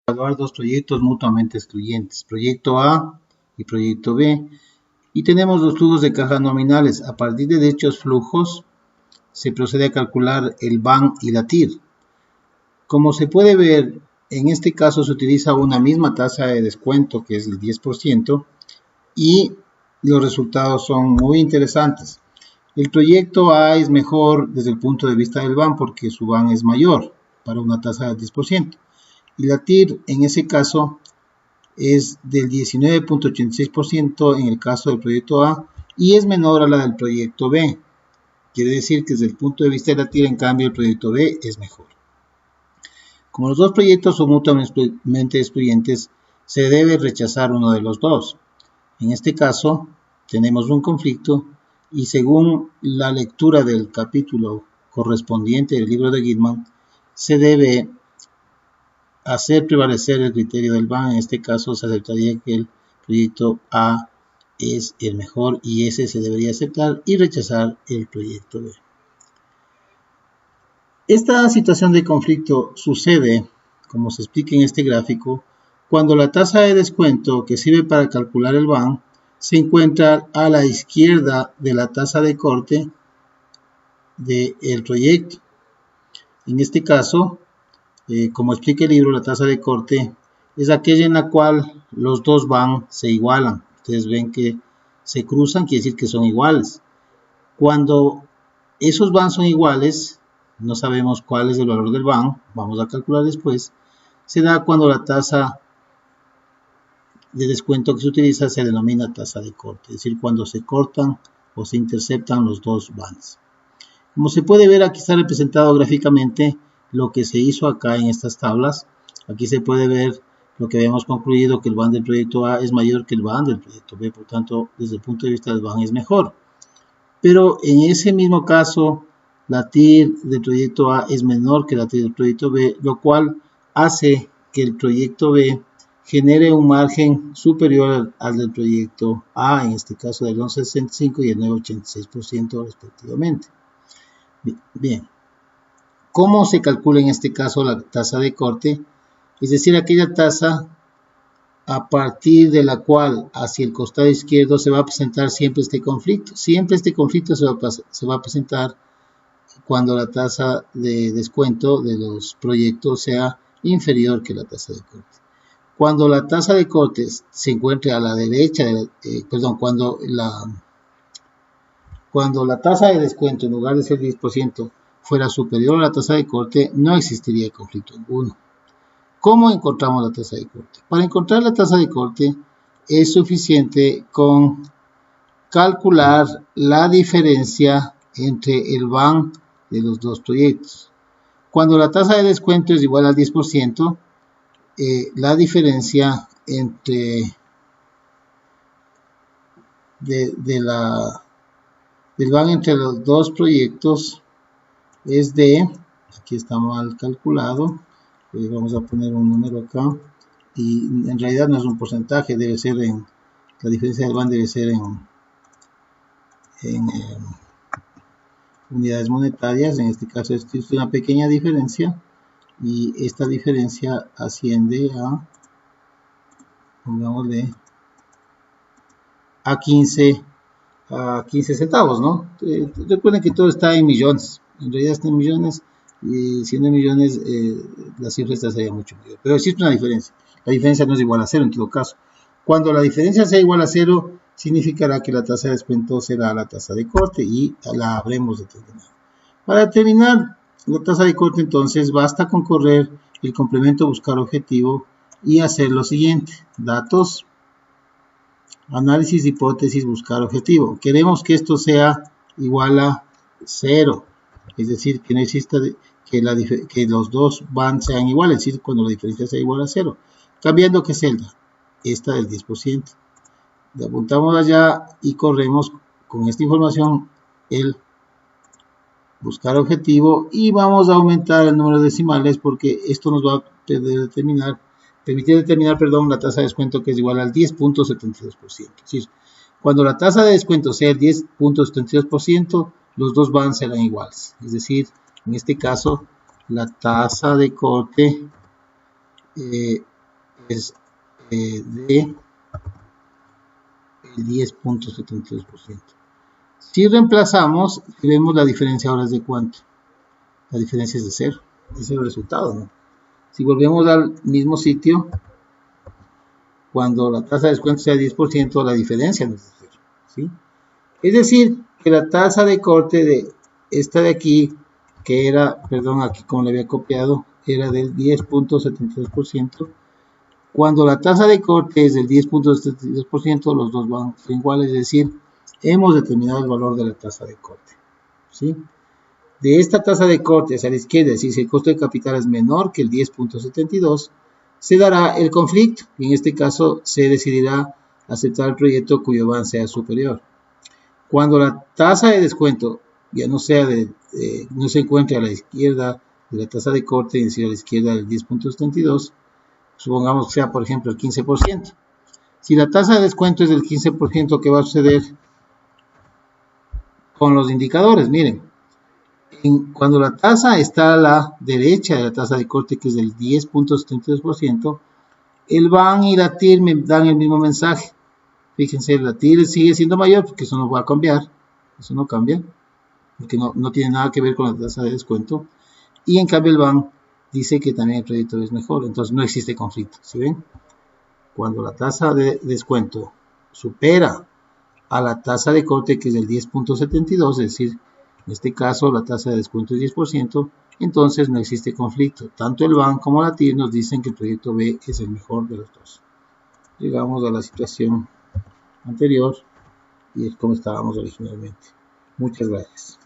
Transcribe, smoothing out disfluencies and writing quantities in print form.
evaluar dos proyectos mutuamente excluyentes, proyecto A y proyecto B, y tenemos los flujos de caja nominales. A partir de dichos flujos se procede a calcular el BAN y la TIR. Como se puede ver, en este caso se utiliza una misma tasa de descuento, que es el 10%, y los resultados son muy interesantes. El proyecto A es mejor desde el punto de vista del BAN porque su BAN es mayor para una tasa del 10%. Y la TIR en ese caso es del 19.86% en el caso del proyecto A y es menor a la del proyecto B. Quiere decir que desde el punto de vista de la TIR, en cambio, el proyecto B es mejor. Como los dos proyectos son mutuamente excluyentes, se debe rechazar uno de los dos. En este caso, tenemos un conflicto y según la lectura del capítulo correspondiente del libro de Guidman, se debe hacer prevalecer el criterio del BAN. En este caso se aceptaría que el proyecto A es el mejor y ese se debería aceptar y rechazar el proyecto B. Esta situación de conflicto sucede, como se explica en este gráfico, cuando la tasa de descuento que sirve para calcular el BAN se encuentra a la izquierda de la tasa de corte del proyecto. En este caso, como explica el libro, la tasa de corte es aquella en la cual los dos BAN se igualan. Ustedes ven que se cruzan, quiere decir que son iguales. Cuando esos BAN son iguales, no sabemos cuál es el valor del BAN, vamos a calcular después, se da cuando la tasa de descuento que se utiliza se denomina tasa de corte, es decir, cuando se cortan o se interceptan los dos BANs. Como se puede ver, aquí está representado gráficamente lo que se hizo acá en estas tablas. Aquí se puede ver lo que habíamos concluido, que el BAN del proyecto A es mayor que el BAN del proyecto B, por tanto, desde el punto de vista del BAN es mejor. Pero en ese mismo caso, la TIR del proyecto A es menor que la TIR del proyecto B, lo cual hace que el proyecto B genere un margen superior al del proyecto A, en este caso del 11.65 y el 9.86% respectivamente. Bien, ¿cómo se calcula en este caso la tasa de corte? Es decir, aquella tasa a partir de la cual hacia el costado izquierdo se va a presentar siempre este conflicto. Siempre este conflicto se va a presentar cuando la tasa de descuento de los proyectos sea inferior que la tasa de corte. Cuando la tasa de corte se encuentre a la derecha, cuando la tasa de descuento en lugar de ser 10% fuera superior a la tasa de corte, no existiría conflicto alguno. ¿Cómo encontramos la tasa de corte? Para encontrar la tasa de corte es suficiente con calcular la diferencia entre el BAN de los dos proyectos. Cuando la tasa de descuento es igual al 10%, la diferencia entre del BAN entre los dos proyectos es de, aquí está mal calculado, vamos a poner un número acá, y en realidad no es un porcentaje, debe ser la diferencia del BAN debe ser en unidades monetarias. En este caso existe una pequeña diferencia y esta diferencia asciende a, pongámosle, a 15 centavos, ¿no? Recuerden que todo está en millones, en realidad está en millones, y siendo en millones la cifra esta sería mucho mayor, pero existe una diferencia. La diferencia no es igual a cero en todo caso. Cuando la diferencia sea igual a cero, significará que la tasa de descuento será la tasa de corte y la habremos determinado. Para determinar la tasa de corte, entonces, basta con correr el complemento buscar objetivo y hacer lo siguiente: datos, análisis de hipótesis, buscar objetivo. Queremos que esto sea igual a 0, es decir, que no exista que los dos BAN sean iguales, es decir, cuando la diferencia sea igual a 0. Cambiando qué celda, esta del 10%. Le apuntamos allá y corremos con esta información el buscar objetivo y vamos a aumentar el número de decimales porque esto nos va a permitir determinar la tasa de descuento que es igual al 10.72%. Es decir, cuando la tasa de descuento sea el 10.72%, los dos BAN serán iguales. Es decir, en este caso, la tasa de corte es de el 10.72%. Si reemplazamos, si vemos la diferencia ahora es de cuánto. La diferencia es de 0. Ese es el resultado, ¿no? Si volvemos al mismo sitio, cuando la tasa de descuento sea 10%, la diferencia no es de 0, ¿sí? Es decir, que la tasa de corte de esta de aquí, que era, perdón, aquí como le había copiado, era del 10.72%. Cuando la tasa de corte es del 10.72%, los dos van a ser iguales, es decir, hemos determinado el valor de la tasa de corte, ¿sí? De esta tasa de corte hacia la izquierda, es decir, si el costo de capital es menor que el 10.72, se dará el conflicto y en este caso se decidirá aceptar el proyecto cuyo van sea superior. Cuando la tasa de descuento ya no no se encuentre a la izquierda de la tasa de corte, es decir, a la izquierda del 10.72, supongamos que sea, por ejemplo, el 15%. Si la tasa de descuento es del 15%, ¿qué va a suceder con los indicadores? Miren, cuando la tasa está a la derecha de la tasa de corte, que es del 10.72%, el BAN y la TIR me dan el mismo mensaje. Fíjense, la TIR sigue siendo mayor porque eso no va a cambiar. Eso no cambia, porque no tiene nada que ver con la tasa de descuento. Y en cambio el BAN dice que también el proyecto es mejor. Entonces no existe conflicto. ¿Sí ven? Cuando la tasa de descuento supera a la tasa de corte, que es del 10.72, es decir, en este caso la tasa de descuento es 10%, entonces no existe conflicto. Tanto el BAN como la TIR nos dicen que el proyecto B es el mejor de los dos. Llegamos a la situación anterior y es como estábamos originalmente. Muchas gracias.